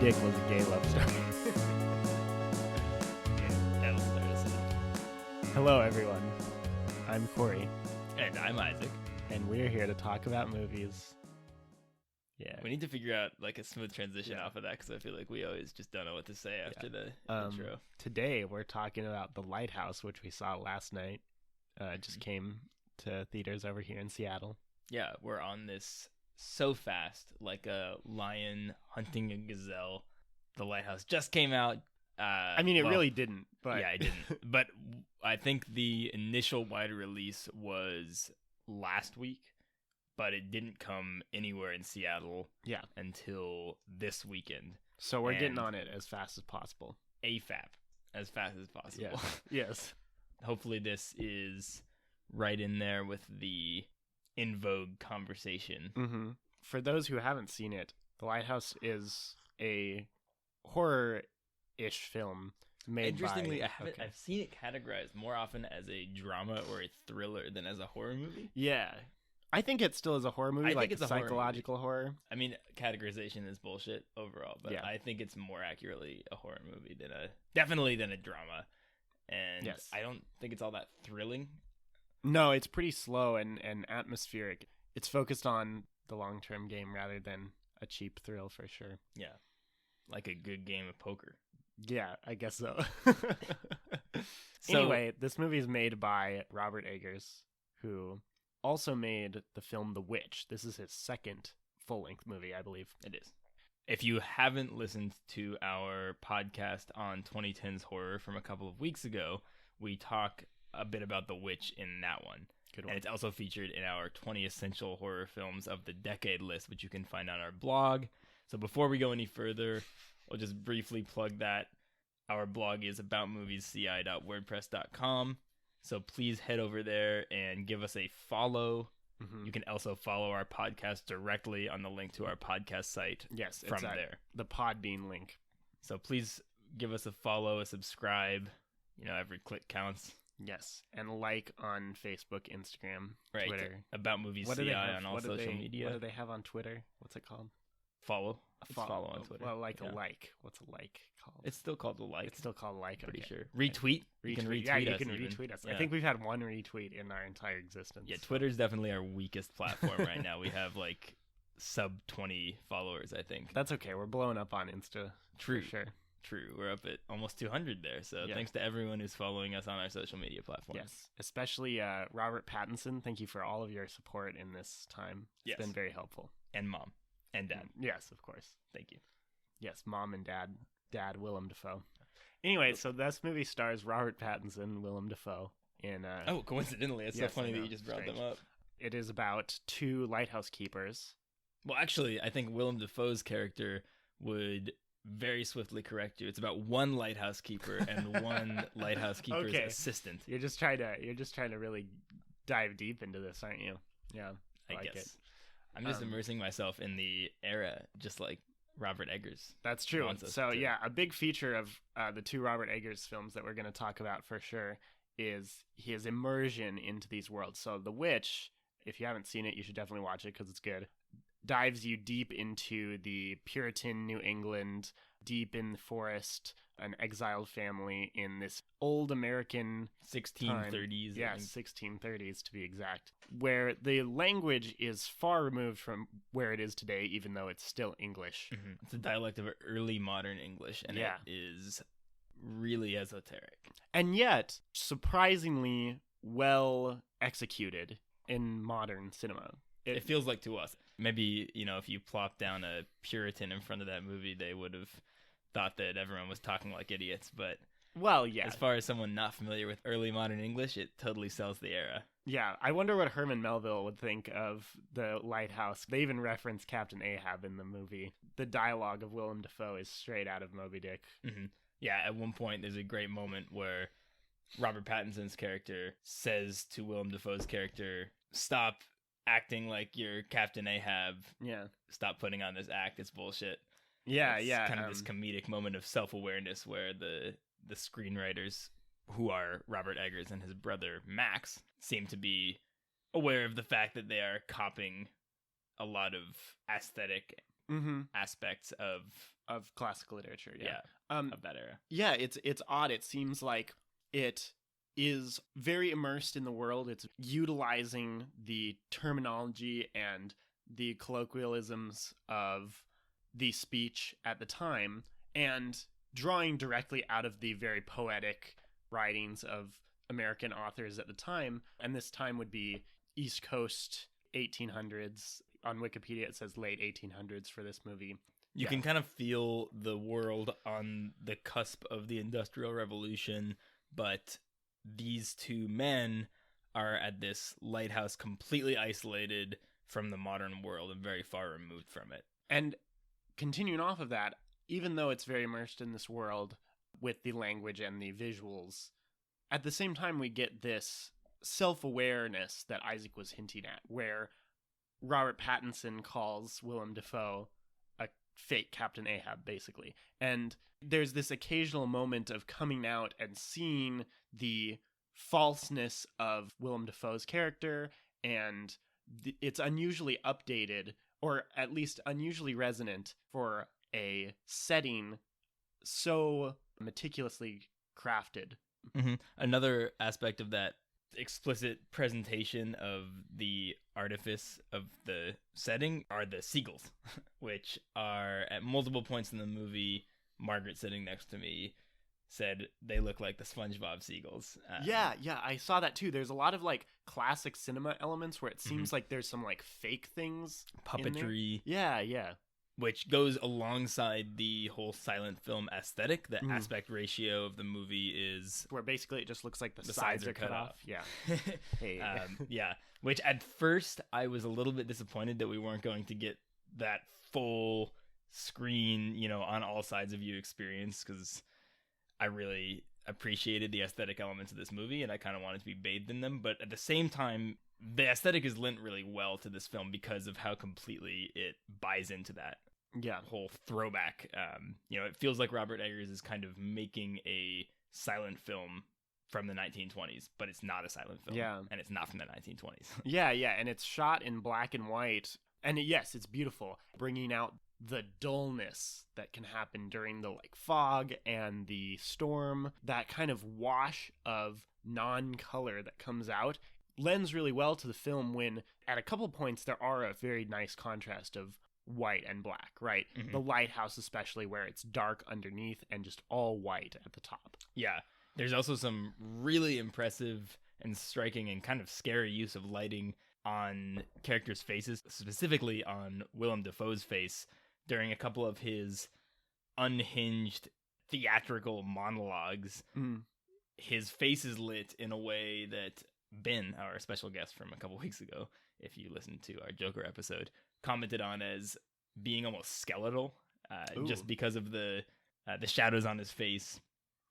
Dick was a gay love story. That'll start us off. Hello, everyone. I'm Cory, And I'm Isaac. and we're here to talk about movies. Yeah. We need to figure out like a smooth transition Yeah. off of that because I feel like we always just don't know what to say after the intro. Today, we're talking about The Lighthouse, which we saw last night. It just came to theaters over here in Seattle. Yeah, we're on this so fast, like a lion hunting a gazelle. The Lighthouse just came out. I mean, it well, really didn't, but... Yeah, it didn't. But I think the initial wide release was last week, but it didn't come anywhere in Seattle Yeah. until this weekend. So we're getting And- on it as fast as possible. AFAP, as fast as possible. Yes. Hopefully this is right in there with the in vogue conversation. Mm-hmm. For those who haven't seen it, The Lighthouse is a horror-ish film made Interestingly, by... I've seen it categorized more often as a drama or a thriller than as a horror movie. Yeah. I think it still is a horror movie, I like think it's a horror psychological horror. I mean, categorization is bullshit overall, but Yeah. I think it's more accurately a horror movie than a drama. And Yes. I don't think it's all that thrilling. No, it's pretty slow and atmospheric. It's focused on the long-term game rather than a cheap thrill, for sure. Yeah. Like a good game of poker. Yeah, I guess so. So- Anyway, this movie is made by Robert Eggers, who also made the film The Witch. This is his second full-length movie, I believe. It is. If you haven't listened to our podcast on 2010's horror from a couple of weeks ago, we talk a bit about The Witch in that one. Good And one. it's also featured in our 20 essential horror films of the decade list, which you can find on our blog. So before we go any further, we'll just briefly plug that. Our blog is aboutmoviesci.wordpress.com. So please head over there and give us a follow. Mhm. You can also follow our podcast directly on the link to our podcast site Yes, from it's at there. the Podbean link. So please give us a follow, a subscribe. You know, every click counts. Yes, and like on Facebook, Instagram, Right. Twitter. About Movies What do they CI have? on all What do social they- media. What do they have on Twitter? What's it called? Follow. It's follow on Twitter. Well, like Yeah. a like. What's a like called? It's still called the like. It's still called like. pretty okay. sure. Retweet. You can retweet Yeah, you us can even. retweet us. I Yeah. think we've had one retweet in our entire existence. Yeah, Twitter's definitely our weakest platform right now. We have like sub 20 followers, I think. That's okay. We're blowing up on Insta. True. For sure. True. We're up at almost 200 there. So Yeah. thanks to everyone who's following us on our social media platforms. Yes. Especially Robert Pattinson. Thank you for all of your support in this time. It's Yes. been very helpful. And mom. And dad. Yes, of course. Thank you. Yes, mom and dad. Dad, Willem Dafoe. Anyway, so this movie stars Robert Pattinson, Willem Dafoe. In Oh, coincidentally, it's Yes, so funny I that know. you just brought Strange. them up. It is about two lighthouse keepers. Well, actually, I think Willem Dafoe's character would very swiftly correct you. It's about one lighthouse keeper and one lighthouse keeper's Okay. assistant. You're just trying to really dive deep into this, aren't you? Yeah, I like guess. it. I'm just Um, immersing myself in the era, just like Robert Eggers. That's true. wants us So to- yeah, a big feature of the two Robert Eggers films that we're going to talk about for sure is his immersion into these worlds. So The Witch, if you haven't seen it, you should definitely watch it because it's good. Dives you deep into the Puritan New England, deep in the forest, an exiled family in this old American 1630s. yeah, I think. 1630s to be exact, where the language is far removed from where it is today, even though it's still English. Mhm. It's a dialect of early modern English, and Yeah. it is really esoteric. And yet, surprisingly well executed in modern cinema. It feels like to us. Maybe, you know, if you plop down a Puritan in front of that movie, they would have thought that everyone was talking like idiots. But Well, yeah. as far as someone not familiar with early modern English, it totally sells the era. Yeah, I wonder what Herman Melville would think of The Lighthouse. They even reference Captain Ahab in the movie. The dialogue of Willem Dafoe is straight out of Moby Dick. Hmm. Yeah, at one point, there's a great moment where Robert Pattinson's character says to Willem Dafoe's character, "Stop acting like you're Captain Ahab. Yeah. Stop putting on this act. It's bullshit." Yeah, It's yeah. kind of this comedic moment of self-awareness where the screenwriters, who are Robert Eggers and his brother Max, seem to be aware of the fact that they are copying a lot of aesthetic mm-hmm. aspects of of classical literature. Yeah. Of that era. Yeah, it's odd. It seems like it is very immersed in the world. It's utilizing the terminology and the colloquialisms of the speech at the time and drawing directly out of the very poetic writings of American authors at the time. And this time would be East Coast 1800s. On Wikipedia, it says late 1800s for this movie. You can kind of feel the world on the cusp of the Industrial Revolution, but these two men are at this lighthouse completely isolated from the modern world and very far removed from it. And continuing off of that, even though it's very immersed in this world with the language and the visuals, at the same time we get this self-awareness that Isaac was hinting at, where Robert Pattinson calls Willem Dafoe a fake Captain Ahab, basically. And there's this occasional moment of coming out and seeing the falseness of Willem Dafoe's character, and it's unusually updated, or at least unusually resonant for a setting so meticulously crafted. Mm-hmm. Another aspect of that explicit presentation of the artifice of the setting are the seagulls, which are at multiple points in the movie. Margaret, sitting next to me, said they look like the SpongeBob seagulls. Yeah, I saw that too. There's a lot of like classic cinema elements where it seems like there's some like fake things, puppetry. Yeah. Which goes alongside the whole silent film aesthetic. The aspect ratio of the movie is where basically it just looks like the sides are cut off. Yeah. Hey. Yeah. Which at first I was a little bit disappointed that we weren't going to get that full screen, on all sides of you experience, because I really appreciated the aesthetic elements of this movie and I kind of wanted to be bathed in them. But at the same time, the aesthetic is lent really well to this film because of how completely it buys into that whole throwback. It feels like Robert Eggers is kind of making a silent film from the 1920s, but it's not a silent film. Yeah. And it's not from the 1920s. Yeah. And it's shot in black and white. And yes, it's beautiful, bringing out the dullness that can happen during the fog and the storm. That kind of wash of non-color that comes out lends really well to the film when at a couple points there are a very nice contrast of white and black, right? Mm-hmm. The lighthouse especially, where it's dark underneath and just all white at the top. Yeah. There's also some really impressive and striking and kind of scary use of lighting on characters' faces, specifically on Willem Dafoe's face during a couple of his unhinged theatrical monologues. His face is lit in a way that Ben, our special guest from a couple weeks ago, if you listened to our Joker episode, commented on as being almost skeletal, just because of the shadows on his face.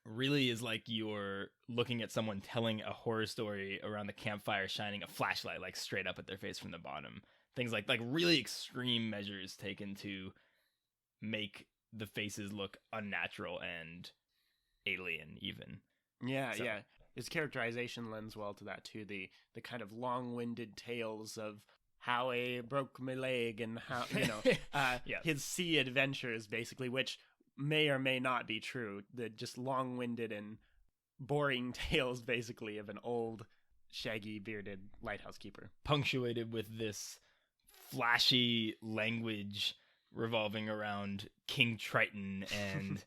Really is like you're looking at someone telling a horror story around the campfire, shining a flashlight straight up at their face from the bottom. Things like really extreme measures taken to make the faces look unnatural and alien even. Yeah. His characterization lends well to that too. The kind of long-winded tales of how I broke my leg and how his sea adventures, basically, which may or may not be true. The just long-winded and boring tales, basically, of an old, shaggy, bearded lighthouse keeper, punctuated with this flashy language revolving around King Triton and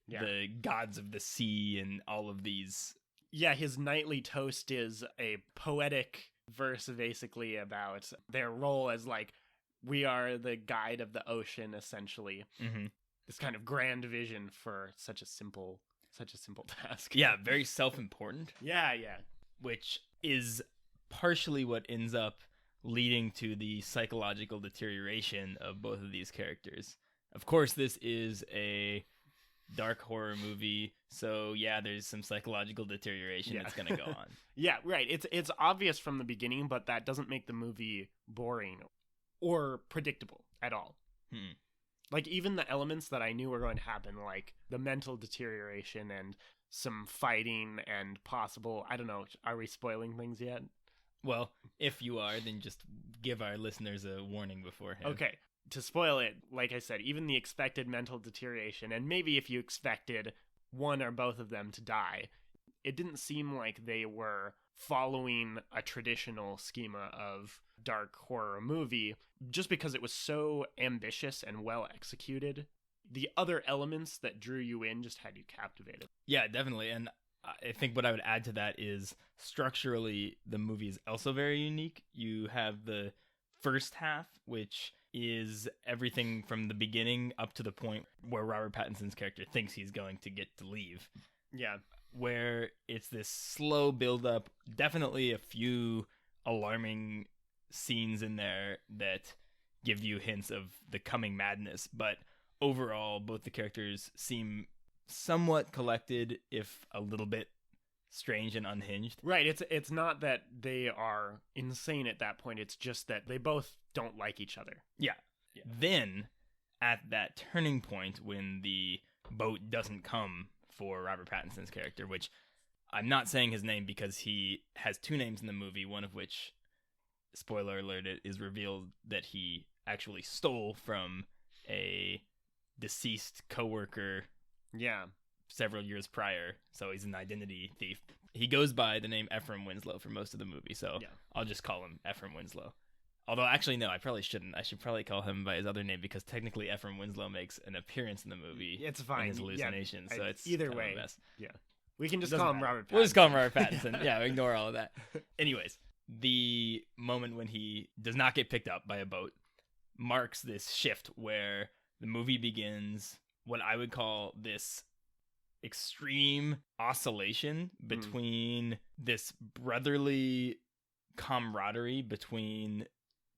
the gods of the sea and all of these. Yeah, his nightly toast is a poetic verse basically about their role as we are the guide of the ocean, essentially. Mm-hmm. This kind of grand vision for such a simple task. Yeah, very self-important. Yeah. Which is partially what ends up leading to the psychological deterioration of both of these characters. Of course, this is a dark horror movie, so there's some psychological deteroration that's going to go on. Yeah, right. It's obvious from the beginning, but that doesn't make the movie boring or predictable at all. Even the elements that I knew were going to happen, like the mental deterioration and some fighting and possible, I don't know, are we spoiling things yet? Well, if you are, then just give our listeners a warning beforehand. Okay. to spoil it, like I said, even the expected mental deterioration, and maybe if you expected one or both of them to die, it didn't seem like they were following a traditional schema of dark horror movie just because it was so ambitious and well executed. The other elements that drew you in just had you captivated. Yeah, definitely. And I think what I would add to that is structurally the movie is also very unique. You have the first half, which is everything from the beginning up to the point where Robert Pattinson's character thinks he's going to get to leave. Yeah. Where it's this slow build-up, definitely a few alarming scenes in there that give you hints of the coming madness, but overall, both the characters seem somewhat collected, if a little bit strange and unhinged. Right, it's not that they are insane at that point, it's just that they both don't like each other. Yeah. Then, at that turning point when the boat doesn't come for Robert Pattinson's character, which I'm not saying his name because he has two names in the movie, one of which, spoiler alert, it is revealed that he actually stole from a deceased coworker several years prior, so he's an identity thief. He goes by the name Ephraim Winslow for most of the movie, so I'll just call him Ephraim Winslow. Although, actually, no, I probably shouldn't. I should probably call him by his other name because technically Ephraim Winslow makes an appearance in the movie. It's fine. In his hallucinations, so it's either way. Yeah. We can just call him Robert Pattinson. We'll just call him Robert Pattinson. Yeah, ignore all of that. Anyways, the moment when he does not get picked up by a boat marks this shift where the movie begins what I would call this extreme oscillation between this brotherly camaraderie between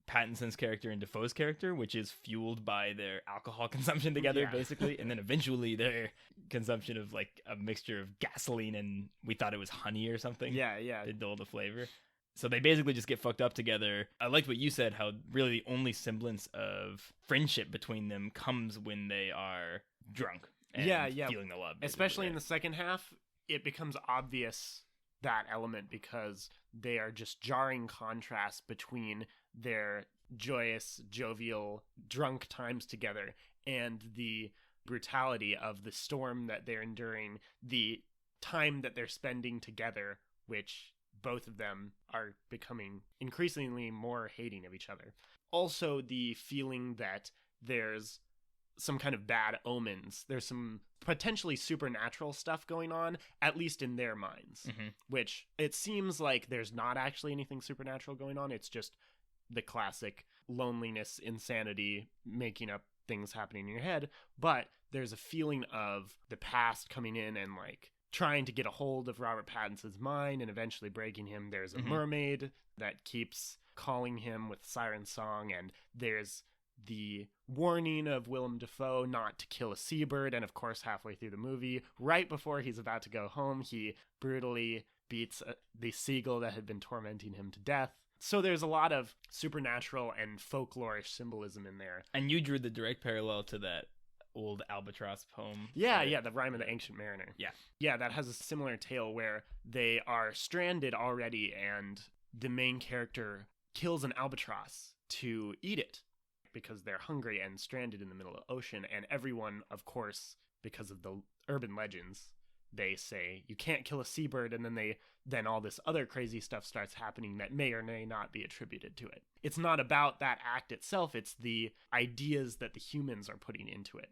Pattinson's character and Dafoe's character, which is fueled by their alcohol consumption together, basically, and then eventually their consumption of like a mixture of gasoline and we thought it was honey or something. Yeah. To dull the flavor. So they basically just get fucked up together. I liked what you said, how really the only semblance of friendship between them comes when they are drunk and feeling the love. Especially in the second half, it becomes obvious, that element, because they are just jarring contrasts between their joyous, jovial, drunk times together and the brutality of the storm that they're enduring, the time that they're spending together, which both of them are becoming increasingly more hating of each other. Also, the feeling that there's some kind of bad omens. There's some potentially supernatural stuff going on, at least in their minds, which it seems like there's not actually anything supernatural going on. It's just the classic loneliness, insanity, making up things happening in your head. But there's a feeling of the past coming in and like trying to get a hold of Robert Pattinson's mind and eventually breaking him. There's a mermaid that keeps calling him with siren song, and there's the warning of Willem Dafoe not to kill a seabird, and of course halfway through the movie, right before he's about to go home, he brutally beats the seagull that had been tormenting him to death. So there's a lot of supernatural and folklorish symbolism in there. And you drew the direct parallel to that old albatross poem. Yeah, the Rime of the Ancient Mariner. Yeah, that has a similar tale where they are stranded already and the main character kills an albatross to eat it because they're hungry and stranded in the middle of the ocean. And everyone, of course, because of the urban legends, they say you can't kill a seabird, and then all this other crazy stuff starts happening that may or may not be attributed to it. It's not about that act itself, it's the ideas that the humans are putting into it.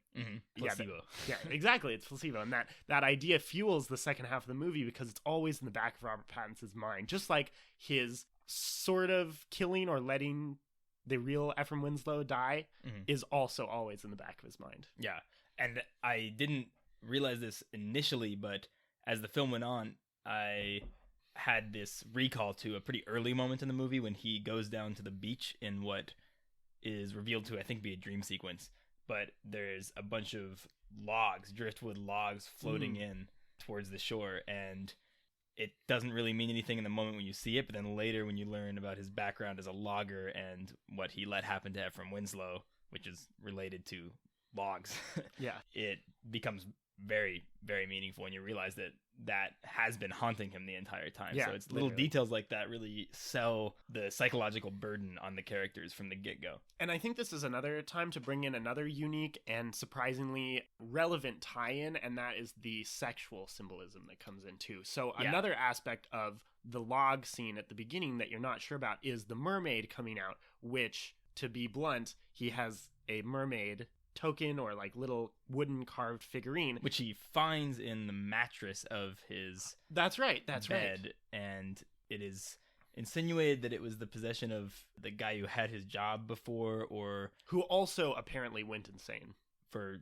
Placebo. Yeah, exactly, it's placebo. And that idea fuels the second half of the movie because it's always in the back of Robert Pattinson's mind, just like his sort of killing or letting the real Ephraim Winslow die is also always in the back of his mind. Yeah, and I didn't realize this initially, but as the film went on, I had this recall to a pretty early moment in the movie when he goes down to the beach in what is revealed to, I think, be a dream sequence. But there's a bunch of logs, driftwood logs, floating in towards the shore, and it doesn't really mean anything in the moment when you see it, but then later when you learn about his background as a logger and what he let happen to Ephraim Winslow, which is related to logs, yeah, it becomes very, very meaningful, and you realize that has been haunting him the entire time. Yeah, So it's little literally. details like that really sell the psychological burden on the characters from the get-go. And I think this is another time to bring in another unique and surprisingly relevant tie-in, and that is the sexual symbolism that comes in too. So another aspect of the log scene at the beginning that you're not sure about is the mermaid coming out, which, to be blunt, he has a mermaid token or like little wooden carved figurine, which he finds in the mattress of his that's right bed, and it is insinuated that it was the possession of the guy who had his job before, or who also apparently went insane for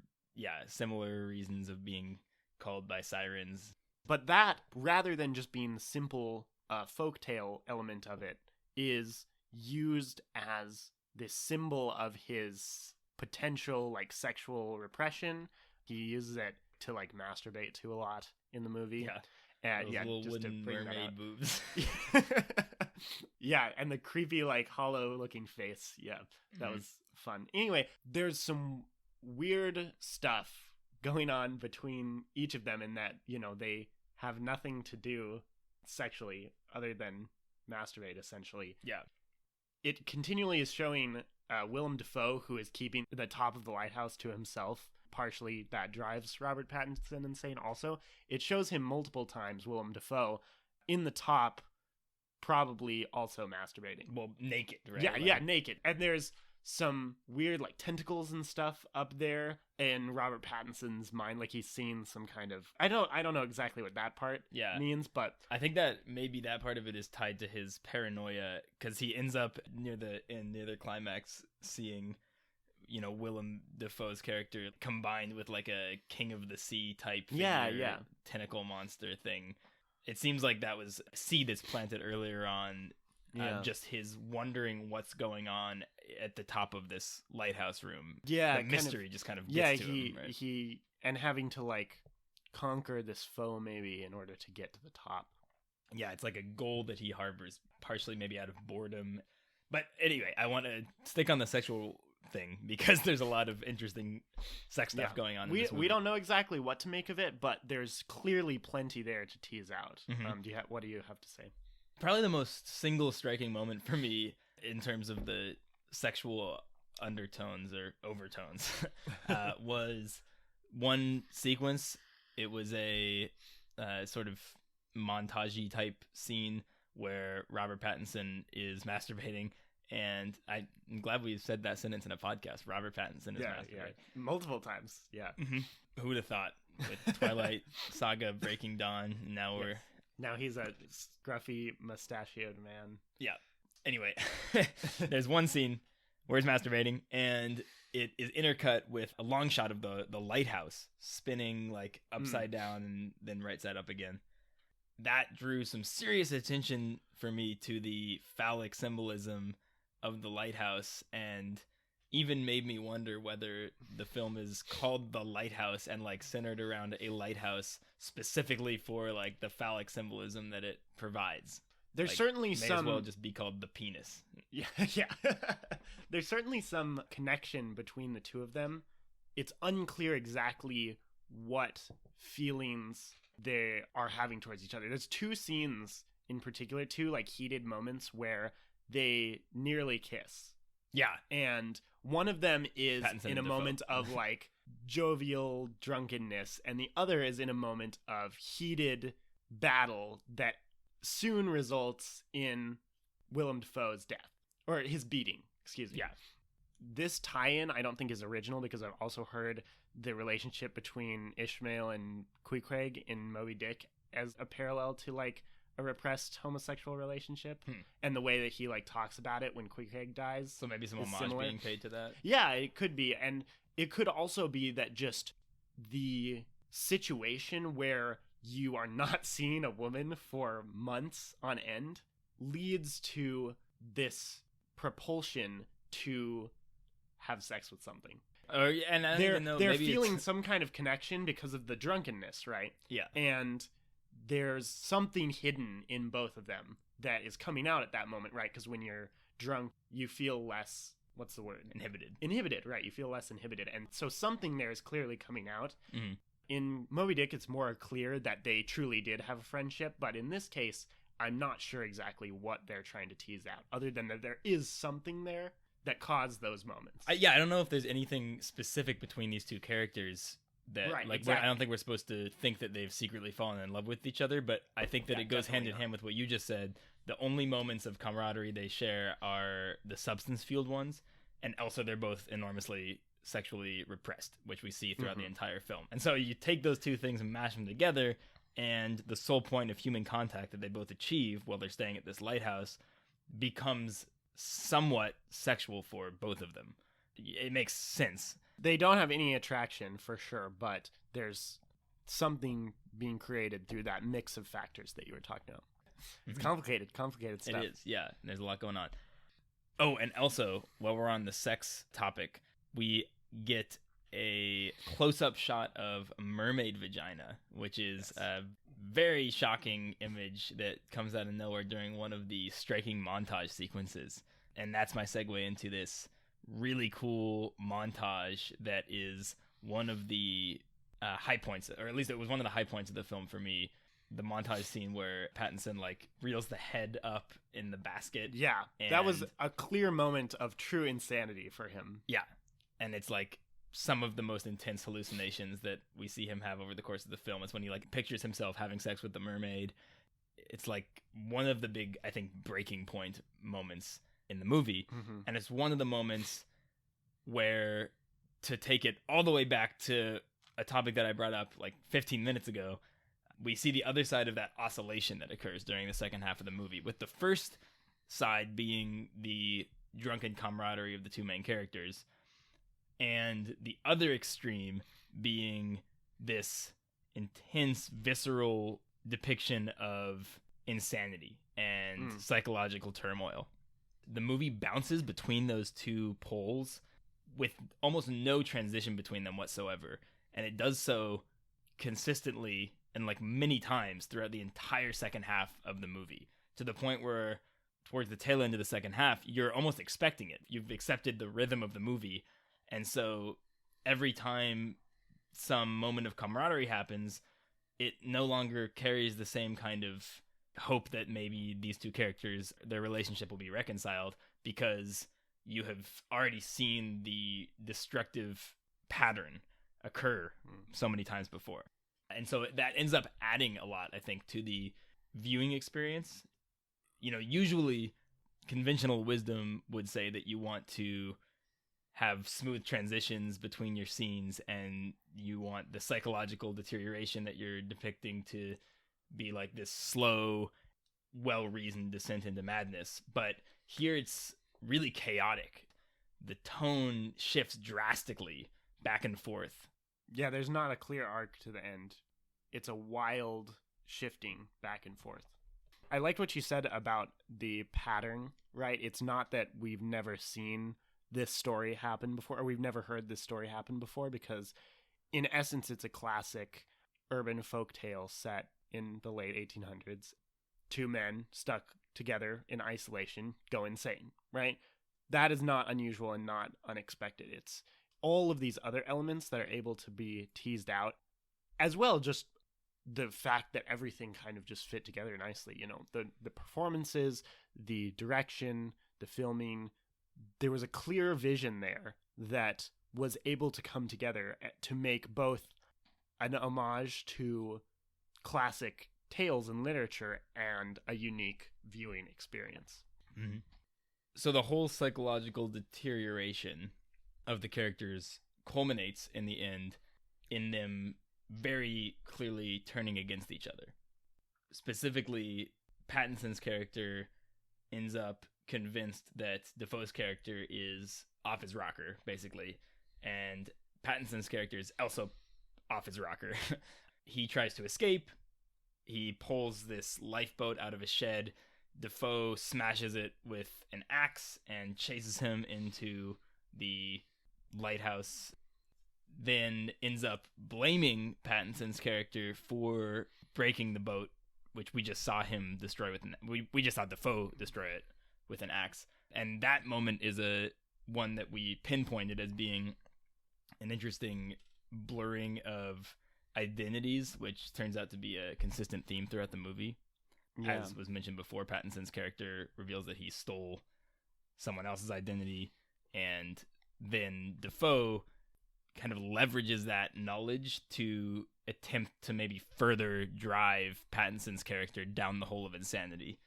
similar reasons of being called by sirens. But that, rather than just being the simple folktale element of it, is used as this symbol of his potential like sexual repression. He uses it to like masturbate to a lot in the movie. And those little just wooden mermaid boobs. Yeah, and the creepy like hollow looking face. Yeah, that was fun. Anyway, there's some weird stuff going on between each of them in that, you know, they have nothing to do sexually other than masturbate, essentially. Yeah. It continually is showing Willem Dafoe, who is keeping the top of the lighthouse to himself. Partially that drives Robert Pattinson insane also. It shows him multiple times, Willem Dafoe, in the top, probably also masturbating. Well, naked, right? Yeah, naked. And there's some weird like tentacles and stuff up there in Robert Pattinson's mind, like he's seen some kind of I don't know exactly what that part means, but I think that maybe that part of it is tied to his paranoia, because he ends up near the climax seeing, you know, Willem Dafoe's character combined with like a King of the Sea type figure, tentacle monster thing. It seems like that was a seed that's planted earlier on. Just his wondering what's going on at the top of this lighthouse room. Yeah, the mystery just kind of gets to him. Right? He and having to like conquer this foe maybe in order to get to the top. Yeah, it's like a goal that he harbors, partially maybe out of boredom. But anyway, I want to stick on the sexual thing because there's a lot of interesting sex stuff going on. We don't know exactly what to make of it, but there's clearly plenty there to tease out. What do you have to say? Probably the most single striking moment for me in terms of the sexual undertones or overtones was one sequence. It was a sort of montage-y type scene where Robert Pattinson is masturbating, and I'm glad we said that sentence in a podcast. Robert Pattinson is masturbating. Multiple times. Yeah. Who would have thought? With Twilight Saga, Breaking Dawn, now he's a scruffy, mustachioed man. Yeah. Anyway, there's one scene where he's masturbating, and it is intercut with a long shot of the lighthouse spinning like upside down and then right side up again. That drew some serious attention for me to the phallic symbolism of the lighthouse, and even made me wonder whether the film is called The Lighthouse and like centered around a lighthouse specifically for like the phallic symbolism that it provides. There's like, certainly may some as well just be called the penis. Yeah. There's certainly some connection between the two of them. It's unclear exactly what feelings they are having towards each other. There's two scenes in particular, two like heated moments where they nearly kiss. Yeah. And one of them is Pattinson in a Dafoe. moment of like jovial drunkenness, and the other is in a moment of heated battle that soon results in Willem Dafoe's death, or his beating, excuse me. Yeah. This tie-in I don't think is original, because I've also heard the relationship between Ishmael and Queequeg in Moby Dick as a parallel to like a repressed homosexual relationship, and the way that he like talks about it when Queequeg dies. So maybe some homage similar. being paid to that. Yeah, it could be, and it could also be that just the situation where you are not seeing a woman for months on end leads to this propulsion to have sex with something. And I don't even know, they're maybe feeling some kind of connection because of the drunkenness, right? Yeah. And there's something hidden in both of them that is coming out at that moment, right? Because when you're drunk, you feel less, what's the word? Inhibited. Inhibited, right. You feel less inhibited. And so something there is clearly coming out In Moby Dick, it's more clear that they truly did have a friendship, but in this case, I'm not sure exactly what they're trying to tease out, other than that there is something there that caused those moments. I don't know if there's anything specific between these two characters that, Right, like, exactly. I don't think we're supposed to think that they've secretly fallen in love with each other, but I think that Yeah, it goes hand in definitely hand with what you just said. The only moments of camaraderie they share are the substance-fueled ones, and also they're both enormously sexually repressed, which we see throughout the entire film. And so you take those two things and mash them together, and the sole point of human contact that they both achieve while they're staying at this lighthouse becomes somewhat sexual for both of them. It makes sense. They don't have any attraction for sure, but there's something being created through that mix of factors that you were talking about. It's complicated stuff. It is, yeah. There's a lot going on. Oh, and also, while we're on the sex topic, we get a close-up shot of a mermaid vagina, which is a very shocking image that comes out of nowhere during one of the striking montage sequences. And that's my segue into this really cool montage that is one of the high points, or at least it was one of the high points of the film for me. The montage scene where Pattinson reels the head up in the basket. Yeah, that was a clear moment of true insanity for him. Yeah, and it's some of the most intense hallucinations that we see him have over the course of the film. It's when he pictures himself having sex with the mermaid. It's one of the big, I think, breaking point moments in the movie. And it's one of the moments where, to take it all the way back to a topic that I brought up 15 minutes ago, we see the other side of that oscillation that occurs during the second half of the movie, with the first side being the drunken camaraderie of the two main characters, and the other extreme being this intense, visceral depiction of insanity and psychological turmoil. The movie bounces between those two poles with almost no transition between them whatsoever, and it does so consistently and many times throughout the entire second half of the movie, to the point where towards the tail end of the second half, you're almost expecting it. You've accepted the rhythm of the movie, and so every time some moment of camaraderie happens, it no longer carries the same kind of hope that maybe these two characters, their relationship will be reconciled, because you have already seen the destructive pattern occur so many times before. And so that ends up adding a lot, I think, to the viewing experience. Usually conventional wisdom would say that you want to have smooth transitions between your scenes, and you want the psychological deterioration that you're depicting to be this slow, well-reasoned descent into madness. But here it's really chaotic. The tone shifts drastically back and forth. Yeah, there's not a clear arc to the end. It's a wild shifting back and forth. I liked what you said about the pattern, right? It's not that we've never seen this story happen before, or we've never heard this story happen before, because in essence, it's a classic urban folktale set in the late 1800s. Two men stuck together in isolation go insane, right? That is not unusual and not unexpected. It's all of these other elements that are able to be teased out, as well just the fact that everything kind of just fit together nicely. The performances, the direction, the filming, there was a clear vision there that was able to come together to make both an homage to classic tales in literature and a unique viewing experience. Mm-hmm. So the whole psychological deterioration of the characters culminates in the end in them very clearly turning against each other. Specifically, Pattinson's character ends up convinced that Defoe's character is off his rocker, basically, and Pattinson's character is also off his rocker. He tries to escape. He pulls this lifeboat out of a shed. Defoe smashes it with an axe and chases him into the lighthouse, then ends up blaming Pattinson's character for breaking the boat, which we just saw him destroy with we just saw Defoe destroy it with an axe. And that moment is one that we pinpointed as being an interesting blurring of identities, which turns out to be a consistent theme throughout the movie. Yeah. As was mentioned before, Pattinson's character reveals that he stole someone else's identity, and then Dafoe kind of leverages that knowledge to attempt to maybe further drive Pattinson's character down the hole of insanity.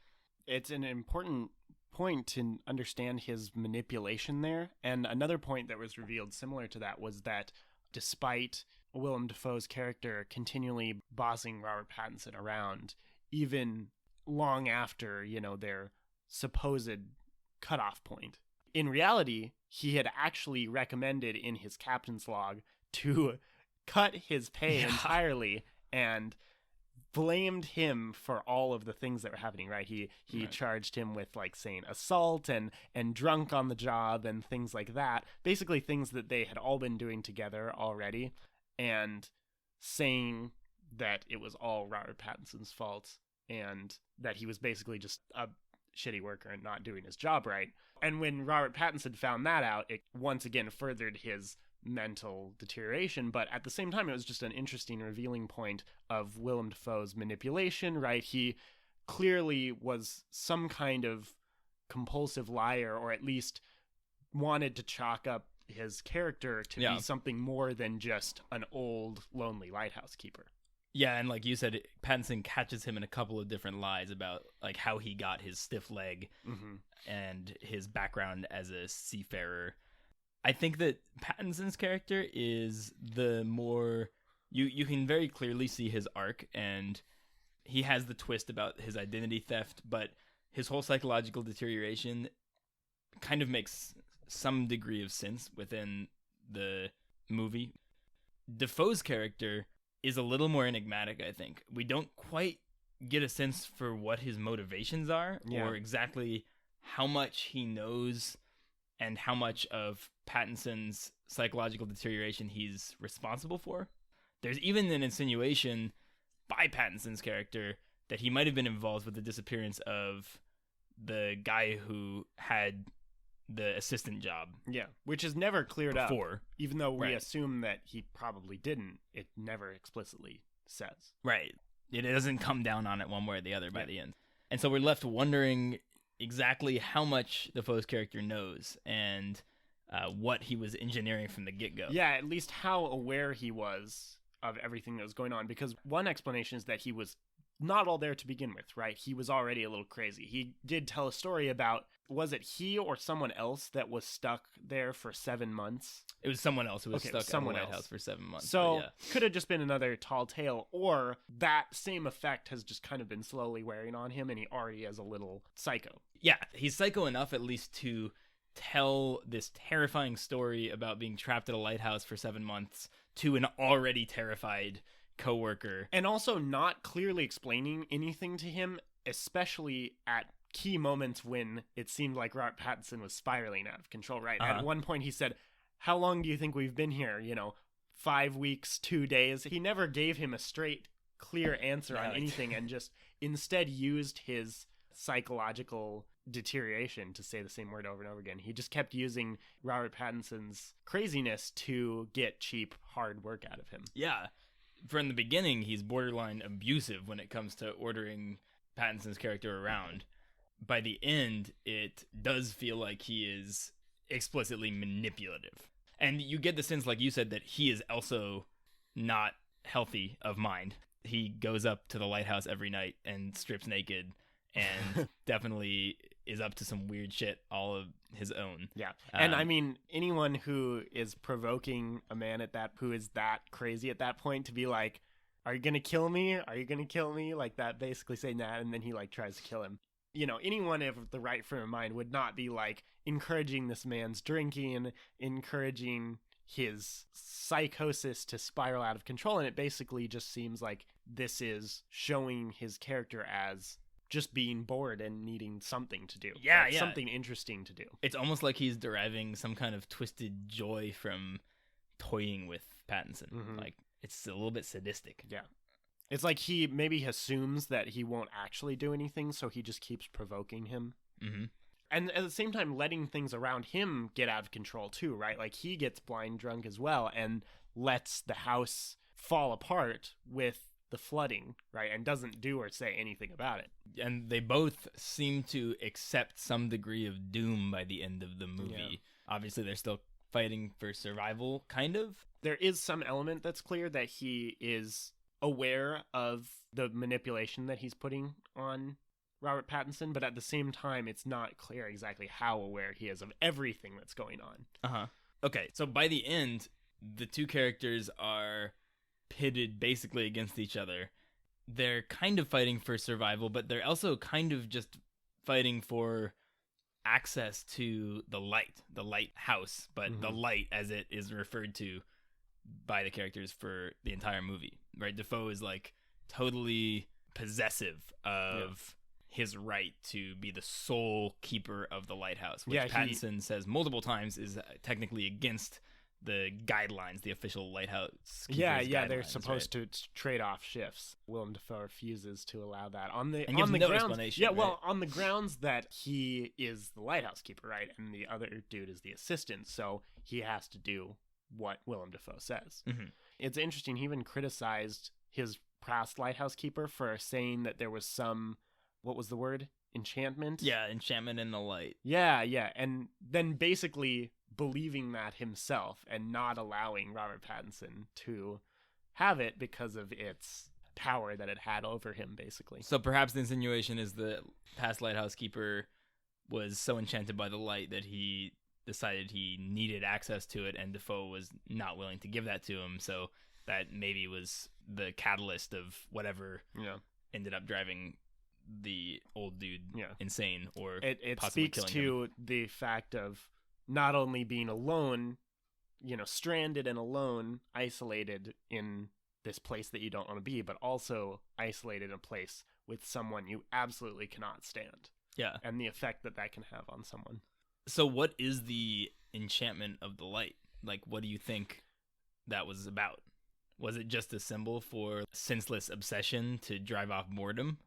It's an important point to understand his manipulation there. And another point that was revealed similar to that was that despite Willem Dafoe's character continually bossing Robert Pattinson around, even long after, their supposed cutoff point, in reality, he had actually recommended in his captain's log to cut his pay entirely and blamed him for all of the things that were happening, right? He Right. charged him with saying assault and drunk on the job and things like that. Basically things that they had all been doing together already, and saying that it was all Robert Pattinson's fault and that he was basically just a shitty worker and not doing his job right. And when Robert Pattinson found that out, it once again furthered his mental deterioration. But at the same time, it was just an interesting revealing point of Willem Dafoe's manipulation, right? He clearly was some kind of compulsive liar, or at least wanted to chalk up his character to be something more than just an old, lonely lighthouse keeper. Yeah, and like you said, Pattinson catches him in a couple of different lies about how he got his stiff leg and his background as a seafarer. I think that Pattinson's character is the more you can very clearly see his arc, and he has the twist about his identity theft, but his whole psychological deterioration kind of makes some degree of sense within the movie. Defoe's character is a little more enigmatic, I think. We don't quite get a sense for what his motivations are or exactly how much he knows and how much of Pattinson's psychological deterioration he's responsible for. There's even an insinuation by Pattinson's character that he might have been involved with the disappearance of the guy who had the assistant job. Yeah, which is never cleared before. up. Even though we assume that he probably didn't, it never explicitly says. Right. It doesn't come down on it one way or the other by the end. And so we're left wondering exactly how much Defoe's character knows and what he was engineering from the get-go. Yeah, at least how aware he was of everything that was going on. Because one explanation is that he was not all there to begin with, right? He was already a little crazy. He did tell a story about, was it he or someone else that was stuck there for 7 months? It was someone else who was stuck in the Lighthouse for 7 months. So could have just been another tall tale, or that same effect has just kind of been slowly wearing on him and he already is a little psycho. Yeah, he's psycho enough at least to tell this terrifying story about being trapped at a lighthouse for 7 months to an already terrified coworker. And also not clearly explaining anything to him, especially at key moments when it seemed like Robert Pattinson was spiraling out of control, right? At one point he said, how long do you think we've been here? 5 weeks, 2 days. He never gave him a straight, clear answer on anything and just instead used his psychological deterioration to say the same word over and over again. He just kept using Robert Pattinson's craziness to get cheap, hard work out of him. Yeah. From the beginning, he's borderline abusive when it comes to ordering Pattinson's character around. By the end, it does feel like he is explicitly manipulative. And you get the sense, like you said, that he is also not healthy of mind. He goes up to the lighthouse every night and strips naked and definitely is up to some weird shit all of his own. Yeah. And I mean, anyone who is provoking a man who is that crazy at that point to be like, are you going to kill me? Are you going to kill me? Like that, basically saying that. And then he tries to kill him. Anyone of the right frame of mind would not be encouraging this man's drinking, encouraging his psychosis to spiral out of control. And it basically just seems like this is showing his character as just being bored and needing something to do. Yeah. Something interesting to do. It's almost like he's deriving some kind of twisted joy from toying with Pattinson. Mm-hmm. It's a little bit sadistic. Yeah. It's like he maybe assumes that he won't actually do anything, so he just keeps provoking him. Mm-hmm. And at the same time, letting things around him get out of control too, right? He gets blind drunk as well and lets the house fall apart with the flooding, right? And doesn't do or say anything about it. And they both seem to accept some degree of doom by the end of the movie. Yeah. Obviously, they're still fighting for survival, kind of. There is some element that's clear that he is aware of the manipulation that he's putting on Robert Pattinson, but at the same time, it's not clear exactly how aware he is of everything that's going on. Uh-huh. Okay, so by the end, the two characters are pitted basically against each other. They're kind of fighting for survival, but they're also kind of just fighting for access to the lighthouse, but the light as it is referred to by the characters for the entire movie, right? Defoe is like totally possessive of his right to be the sole keeper of the lighthouse, which Pattinson says multiple times is technically against the guidelines, the official lighthouse. They're supposed to trade off shifts. Willem Dafoe refuses to allow that on the and gives no grounds, explanation. Yeah, right? well, on the grounds that he is the lighthouse keeper, right, and the other dude is the assistant, so he has to do what Willem Dafoe says. Mm-hmm. It's interesting. He even criticized his past lighthouse keeper for saying that there was some, what was the word? Enchantment? Yeah, enchantment in the light. Yeah, and then basically believing that himself and not allowing Robert Pattinson to have it because of its power that it had over him, basically. So perhaps the insinuation is the past lighthouse keeper was so enchanted by the light that he decided he needed access to it, and Defoe was not willing to give that to him, so that maybe was the catalyst of whatever ended up driving the old dude insane, or it possibly speaks killing to him. the fact of not only being alone, stranded and alone, isolated in this place that you don't want to be, but also isolated in a place with someone you absolutely cannot stand. Yeah. And the effect that can have on someone. So what is the enchantment of the light? Like, what do you think that was about? Was it just a symbol for senseless obsession to drive off boredom?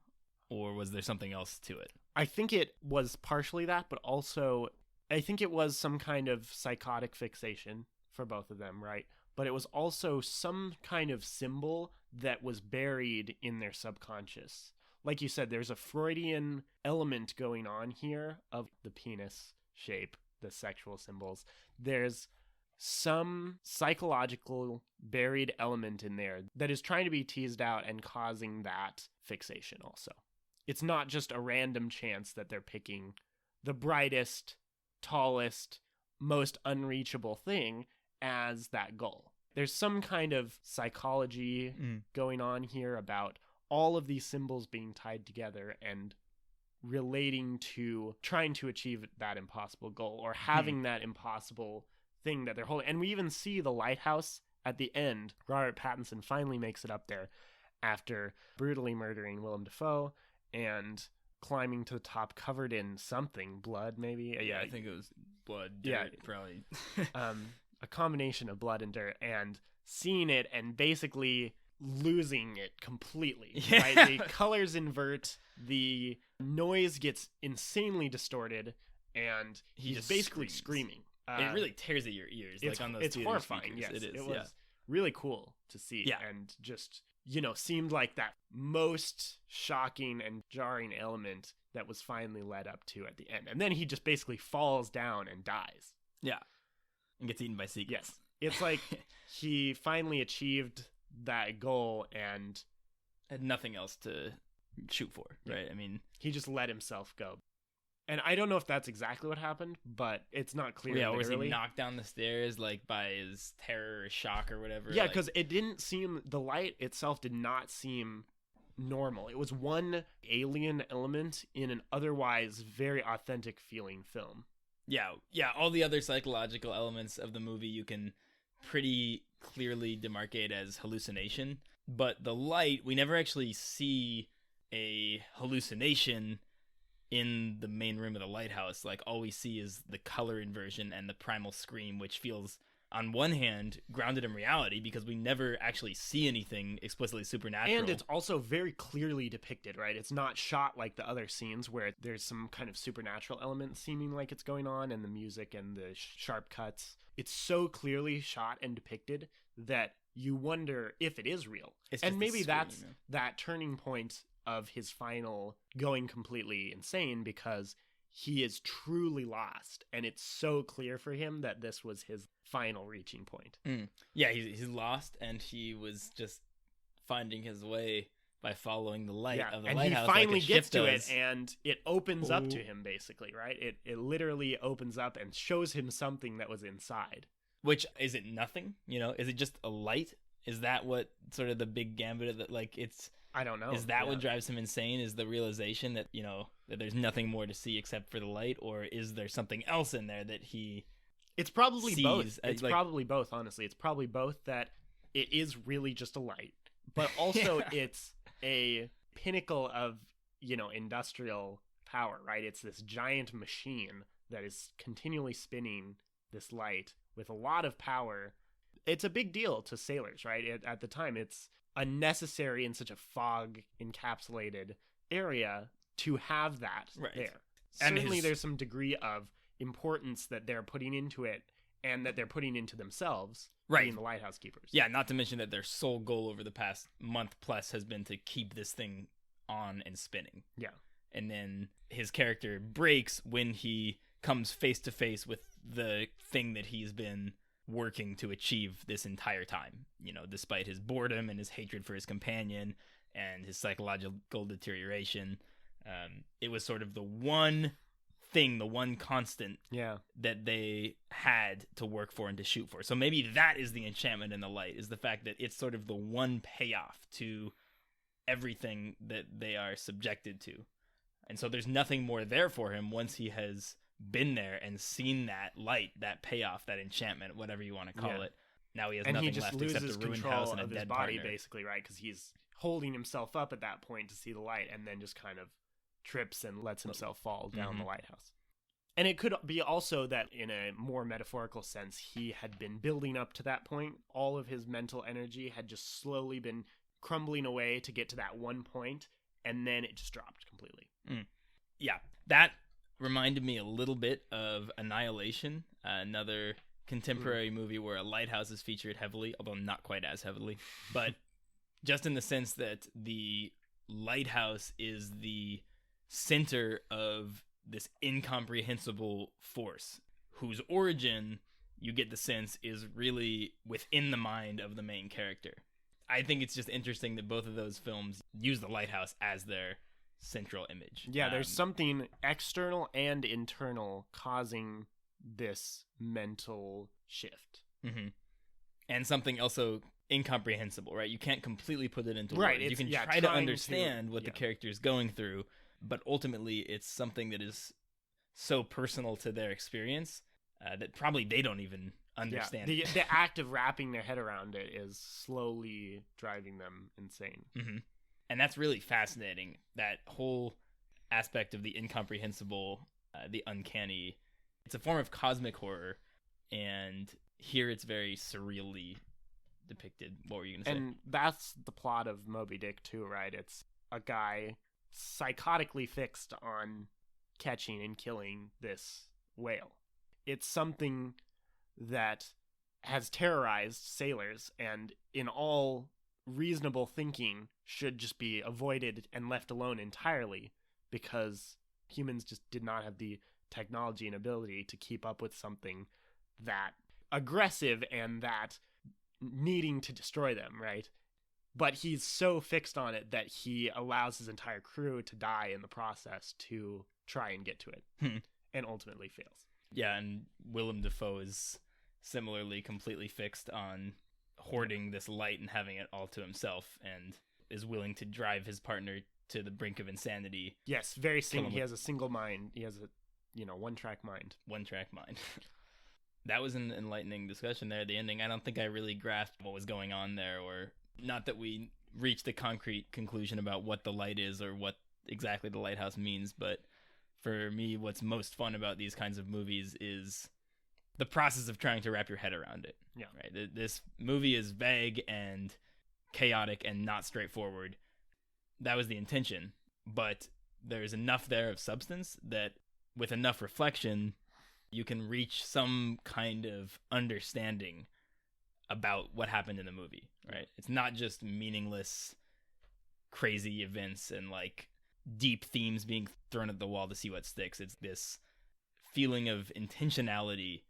Or was there something else to it? I think it was partially that, but also I think it was some kind of psychotic fixation for both of them, right? But it was also some kind of symbol that was buried in their subconscious. Like you said, there's a Freudian element going on here of the penis shape, the sexual symbols. There's some psychological buried element in there that is trying to be teased out and causing that fixation also. It's not just a random chance that they're picking the brightest, tallest, most unreachable thing as that goal. There's some kind of psychology going on here about all of these symbols being tied together and relating to trying to achieve that impossible goal, or having that impossible thing that they're holding. And we even see the lighthouse at the end. Robert Pattinson finally makes it up there after brutally murdering Willem Dafoe and climbing to the top covered in something, blood maybe. Yeah, I think it was blood, dirt, probably. A combination of blood and dirt, and seeing it and basically losing it completely. Right? The colors invert, the noise gets insanely distorted, and he's basically screaming. It really tears at your ears. It's, like on those it's horrifying. Speakers. Yes, it is. It was really cool to see, and just seemed like that most shocking and jarring element that was finally led up to at the end. And then he just basically falls down and dies. Yeah. And gets eaten by seagulls. Yes. It's like he finally achieved that goal and had nothing else to shoot for, right? I mean, he just let himself go. And I don't know if that's exactly what happened, but it's not clear. Yeah, or was he knocked down the stairs like by his terror or shock or whatever? Yeah, because it didn't seem, the light itself did not seem normal. It was one alien element in an otherwise very authentic feeling film. Yeah, all the other psychological elements of the movie you can pretty clearly demarcate as hallucination. But the light, we never actually see a hallucination in the main room of the lighthouse. Like, all we see is the color inversion and the primal scream, which feels, on one hand, grounded in reality because we never actually see anything explicitly supernatural. And it's also very clearly depicted, right? It's not shot like the other scenes where there's some kind of supernatural element seeming like it's going on, and the music and the sharp cuts. It's so clearly shot and depicted that you wonder if it is real. It's And just a maybe scream, that's yeah. that turning point of his final going completely insane, because he is truly lost, and it's so clear for him that this was his final reaching point. Yeah, he's lost, and he was just finding his way by following the light of the and lighthouse. he finally like a gets ship to does. it, and it opens up to Oh. him, basically, right? It literally opens up and shows him something that was inside. Which, is it nothing? Is it just a light? Is that what sort of the big gambit of the, it's... I don't know. Is that Yeah. what drives him insane? Is the realization that, that there's nothing more to see except for the light? Or is there something else in there that he... It's probably sees, both. It's like- probably both, honestly. It's probably both, that it is really just a light, but also Yeah. it's a pinnacle of, industrial power, right? It's this giant machine that is continually spinning this light with a lot of power. It's a big deal to sailors, right? At the time, it's unnecessary in such a fog encapsulated area to have that Right. there. And Certainly his- there's some degree of importance that they're putting into it, and that they're putting into themselves, Right. being the lighthouse keepers. Yeah, not to mention that their sole goal over the past month plus has been to keep this thing on and spinning. Yeah. And then his character breaks when he comes face to face with the thing that he's been working to achieve this entire time. Despite his boredom and his hatred for his companion and his psychological deterioration, it was sort of the one thing, the one constant Yeah. that they had to work for and to shoot for. So maybe that is the enchantment in the light, is the fact that it's sort of the one payoff to everything that they are subjected to. And so there's nothing more there for him once he has been there and seen that light, that payoff, that enchantment, whatever you want to call Yeah. it. Now he has And nothing he just left except loses a ruined control house and a of his dead body, partner. basically, right? Because he's holding himself up at that point to see the light, and then just kind of trips and lets himself fall down the lighthouse. And it could be also that, in a more metaphorical sense, he had been building up to that point. All of his mental energy had just slowly been crumbling away to get to that one point, and then it just dropped completely. Yeah, that reminded me a little bit of Annihilation, another contemporary movie where a lighthouse is featured heavily, although not quite as heavily, but just in the sense that the lighthouse is the center of this incomprehensible force whose origin, you get the sense, is really within the mind of the main character. I think it's just interesting that both of those films use the lighthouse as their central image. Yeah, there's something external and internal causing this mental shift. Mm-hmm. And something also incomprehensible, right? You can't completely put it into Right, words. You it's- can yeah, try to trying to- understand what the yeah. character is going through, but ultimately it's something that is so personal to their experience that probably they don't even understand. Yeah, the act of wrapping their head around it is slowly driving them insane. Mm-hmm. And that's really fascinating. That whole aspect of the incomprehensible, the uncanny. It's a form of cosmic horror, and here it's very surreally depicted. What were you going to say? And that's the plot of Moby Dick too, right? It's a guy psychotically fixed on catching and killing this whale. It's something that has terrorized sailors, and in all reasonable thinking should just be avoided and left alone entirely, because humans just did not have the technology and ability to keep up with something that aggressive and that needing to destroy them, right? But he's so fixed on it that he allows his entire crew to die in the process to try and get to it, and ultimately fails. Yeah, and Willem Dafoe is similarly completely fixed on hoarding this light and having it all to himself, and is willing to drive his partner to the brink of insanity. Yes, very Kill him single. He with- has a single mind. He has a, one-track mind. One-track mind. That was an enlightening discussion there at the ending. I don't think I really grasped what was going on there, or not that we reached a concrete conclusion about what the light is or what exactly the lighthouse means, but for me, what's most fun about these kinds of movies is the process of trying to wrap your head around it. Yeah. Right. This movie is vague and chaotic and not straightforward. That was the intention, but there's enough there of substance that with enough reflection, you can reach some kind of understanding about what happened in the movie, right? It's not just meaningless, crazy events and like deep themes being thrown at the wall to see what sticks. It's this feeling of intentionality.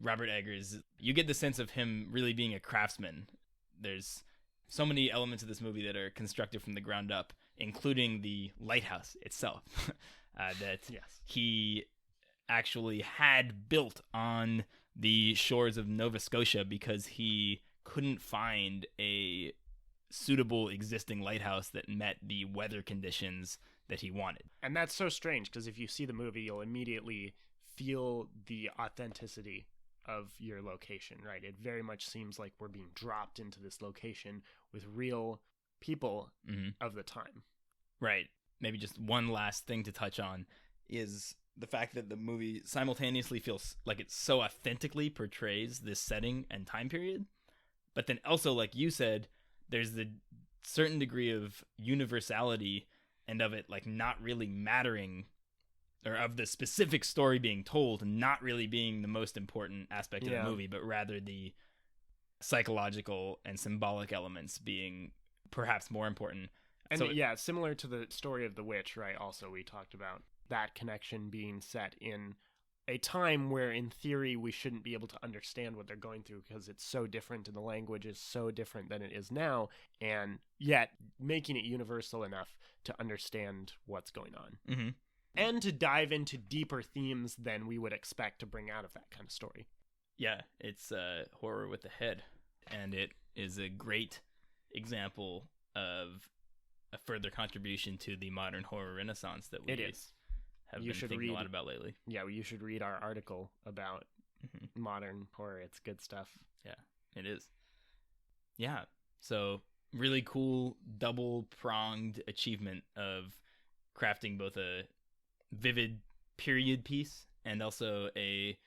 Robert Eggers, you get the sense of him really being a craftsman. There's so many elements of this movie that are constructed from the ground up, including the lighthouse itself, that he actually had built on the shores of Nova Scotia because he couldn't find a suitable existing lighthouse that met the weather conditions that he wanted. And that's so strange, because if you see the movie, you'll immediately feel the authenticity of your location, right? It very much seems like we're being dropped into this location with real people of the time. Right. Maybe just one last thing to touch on is the fact that the movie simultaneously feels like it so authentically portrays this setting and time period, but then also, like you said, there's the certain degree of universality and of it like not really mattering, or of the specific story being told not really being the most important aspect of the movie, but rather the psychological and symbolic elements being perhaps more important. And similar to the story of the witch, right? Also, we talked about that connection being set in a time where, in theory, we shouldn't be able to understand what they're going through because it's so different and the language is so different than it is now, and yet making it universal enough to understand what's going on. And to dive into deeper themes than we would expect to bring out of that kind of story. Yeah, it's horror with a head, and it is a great example of a further contribution to the modern horror renaissance that we have been thinking a lot about lately. Yeah, you should read our article about modern horror. It's good stuff. Yeah, it is. Yeah, so really cool double-pronged achievement of crafting both a vivid period piece and also a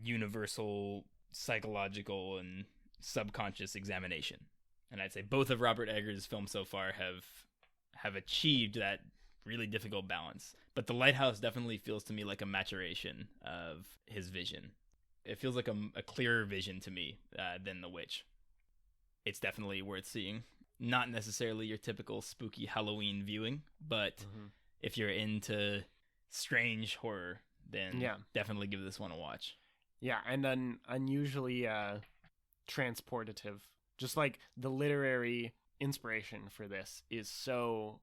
universal psychological and subconscious examination. And I'd say both of Robert Eggers' films so far have achieved that really difficult balance. But The Lighthouse definitely feels to me like a maturation of his vision. It feels like a clearer vision to me than The Witch. It's definitely worth seeing. Not necessarily your typical spooky Halloween viewing, but if you're into strange horror, then definitely give this one a watch. Yeah, and unusually transportative. Just like the literary inspiration for this is so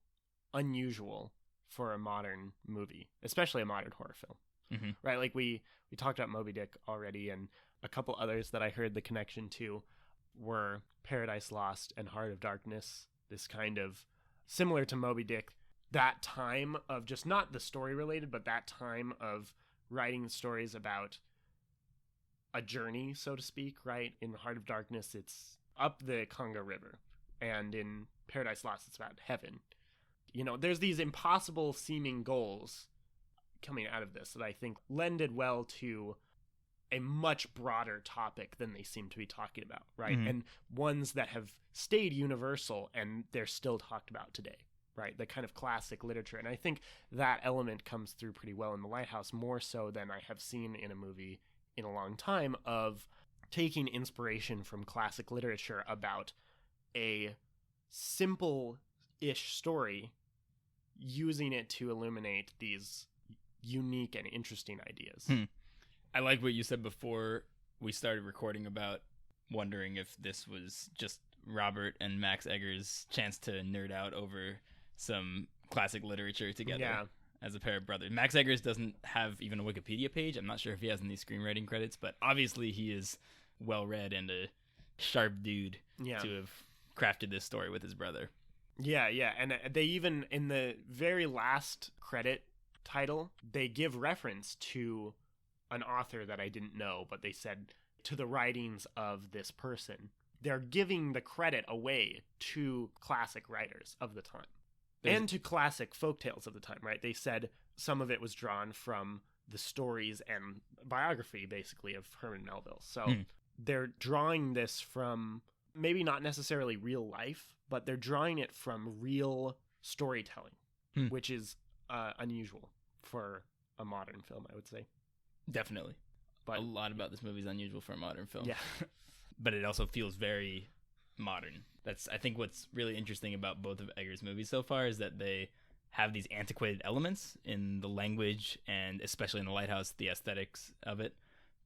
unusual for a modern movie, especially a modern horror film. Right? Like we talked about Moby Dick already, and a couple others that I heard the connection to were Paradise Lost and Heart of Darkness. This kind of similar to Moby Dick, that time of just not the story related, but that time of writing stories about a journey, so to speak, right? In Heart of Darkness, it's up the Congo River, and in Paradise Lost, it's about heaven. You know, there's these impossible seeming goals coming out of this that I think lended well to a much broader topic than they seem to be talking about, right? And ones that have stayed universal and they're still talked about today, right? The kind of classic literature. And I think that element comes through pretty well in The Lighthouse, more so than I have seen in a movie in a long time, of taking inspiration from classic literature about a simple-ish story, using it to illuminate these unique and interesting ideas. I like what you said before we started recording about wondering if this was just Robert and Max Eggers' chance to nerd out over some classic literature together as a pair of brothers. Max Eggers doesn't have even a Wikipedia page. I'm not sure if he has any screenwriting credits, but obviously he is well-read and a sharp dude to have crafted this story with his brother. Yeah, and they even, in the very last credit title, they give reference to an author that I didn't know, but they said to the writings of this person. They're giving the credit away to classic writers of the time and to classic folktales of the time, right? They said some of it was drawn from the stories and biography, basically, of Herman Melville. So they're drawing this from maybe not necessarily real life, but they're drawing it from real storytelling, which is unusual for a modern film, I would say. Definitely. But a lot about this movie is unusual for a modern film. Yeah. but it also feels very modern. That's, I think, what's really interesting about both of Eggers' movies so far is that they have these antiquated elements in the language and especially in the Lighthouse, the aesthetics of it.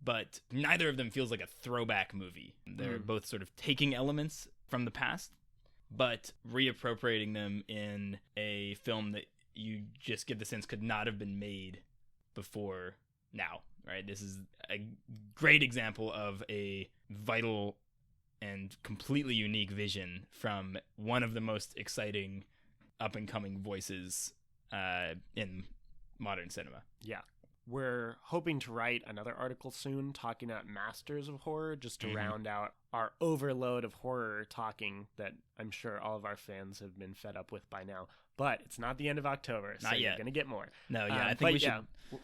But neither of them feels like a throwback movie. They're both sort of taking elements from the past, but reappropriating them in a film that you just get the sense could not have been made before now, right? This is a great example of a vital and completely unique vision from one of the most exciting up-and-coming voices in modern cinema. Yeah. We're hoping to write another article soon talking about masters of horror, just to round out our overload of horror talking that I'm sure all of our fans have been fed up with by now. But it's not the end of October, so you're going to get more. No, yeah, I think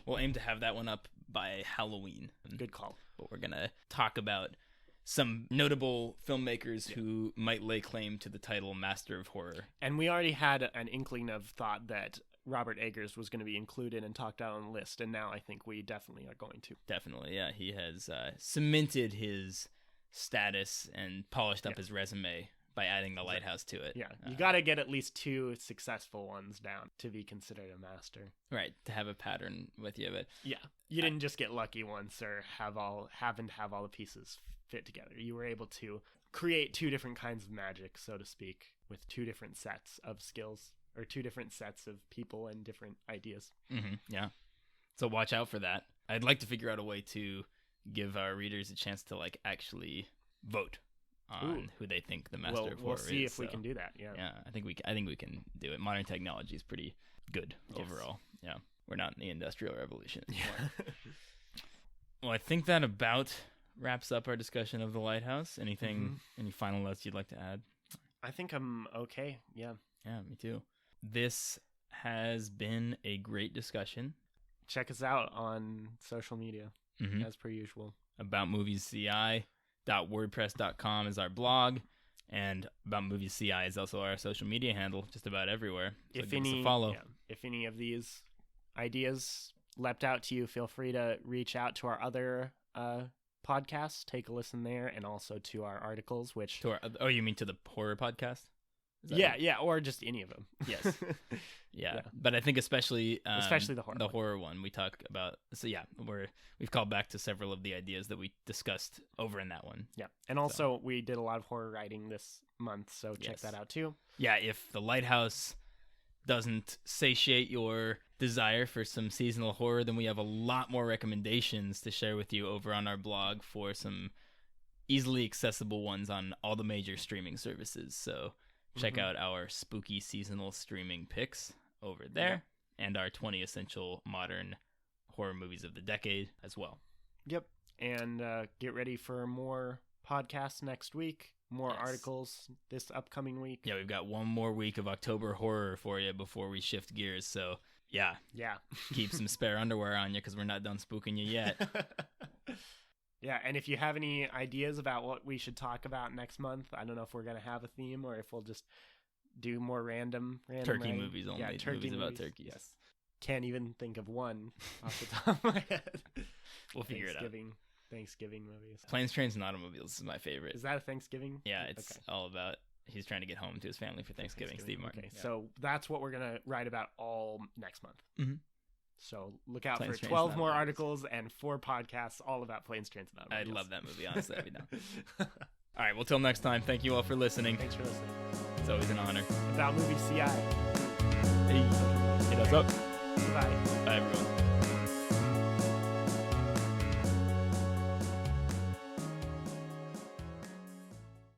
we'll aim to have that one up by Halloween. Good call. But we're going to talk about some notable filmmakers who might lay claim to the title Master of Horror. And we already had an inkling of thought that Robert Eggers was going to be included and talked out on the list, and now I think we definitely are going to. Definitely, yeah. He has cemented his status and polished up his resume by adding the Lighthouse to it. Yeah, you got to get at least 2 successful ones down to be considered a master. Right, to have a pattern with you. But yeah, you didn't just get lucky once or happen to have all the pieces fit together. You were able to create 2 different kinds of magic, so to speak, with 2 different sets of skills. Or 2 different sets of people and different ideas. Yeah. So watch out for that. I'd like to figure out a way to give our readers a chance to actually vote on who they think the master of horror is. We'll see if we can do that. Yeah. Yeah, I think we can do it. Modern technology is pretty good overall. Yeah. We're not in the Industrial Revolution anymore. Well, I think that about wraps up our discussion of the Lighthouse. Any final notes you'd like to add? I think I'm okay. Yeah. Yeah, me too. This has been a great discussion. Check us out on social media, as per usual. AboutMoviesCI.wordpress.com is our blog, and About Movies CI is also our social media handle, just about everywhere. So give us a follow. If any of these ideas leapt out to you, feel free to reach out to our other podcasts. Take a listen there, and also to our articles, which... you mean to the horror podcast? Yeah, or just any of them. Yes. Yeah. But I think especially the horror one we talk about. So yeah, we've called back to several of the ideas that we discussed over in that one. Yeah. And also we did a lot of horror writing this month, so check that out too. Yeah, if The Lighthouse doesn't satiate your desire for some seasonal horror, then we have a lot more recommendations to share with you over on our blog for some easily accessible ones on all the major streaming services. So check out our spooky seasonal streaming picks over there, and our 20 essential modern horror movies of the decade as well. Yep. And get ready for more podcasts next week, more articles this upcoming week. Yeah, we've got one more week of October horror for you before we shift gears. So yeah. Keep some spare underwear on you because we're not done spooking you yet. Yeah, and if you have any ideas about what we should talk about next month, I don't know if we're going to have a theme or if we'll just do more random turkey movies only. Yeah, movies about turkeys. Yes. Can't even think of one off the top of my head. We'll figure it out. Thanksgiving movies. Planes, Trains, and Automobiles is my favorite. Is that a Thanksgiving? Yeah, it's all about he's trying to get home to his family for Thanksgiving. Steve Martin. Okay, so that's what we're going to write about all next month. So look out Planes, for 12 more articles and 4 podcasts all about Planes, Trains, and Automobiles. I love that movie, honestly. I'd be down. All right, well, till next time, thank you all for listening. Thanks for listening. It's always an honor. About Movie CI. Hey, hit us up. Bye. Bye, everyone.